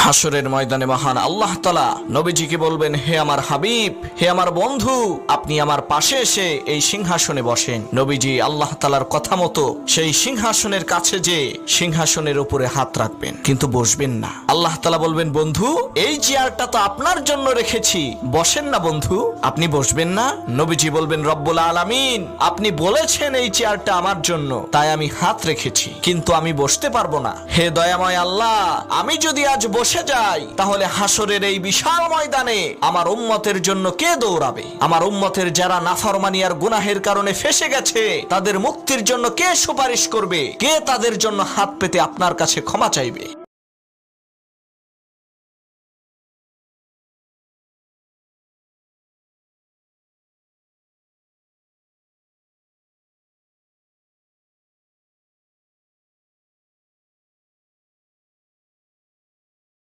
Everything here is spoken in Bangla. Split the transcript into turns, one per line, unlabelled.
হাসরের ময়দানে মহান আল্লাহ তাআলা নবীজিকে বলবেন, হে আমার হাবিব, হে আমার বন্ধু, আপনি আমার পাশে এসে এই সিংহাসনে বসেন। নবীজি আল্লাহ তাআলার কথা মতো সেই সিংহাসনের কাছে যে সিংহাসনের উপরে হাত রাখবেন, কিন্তু বসবেন না। আল্লাহ তাআলা বলবেন, বন্ধু, এই চেয়ারটা তো আপনার জন্য রেখেছি, বসেন না বন্ধু, আপনি বসবেন না? নবীজি বলবেন, রব্বুল আলামিন, আপনি বলেছেন এই চেয়ারটা আমার জন্য, তাই আমি হাত রেখেছি, কিন্তু আমি বসতে পারবো না। হে দয়াময় আল্লাহ, আমি যদি আজ বসে যাই, তাহলে হাসরের এই বিশাল ময়দানে আমার উম্মতের জন্য কে দৌড়াবে? আমার উম্মতের যারা নাফরমানি আর গুনাহের কারণে ফেসে গেছে, তাদের মুক্তির জন্য কে সুপারিশ করবে? কে তাদের জন্য হাত পেতে আপনার কাছে ক্ষমা চাইবে?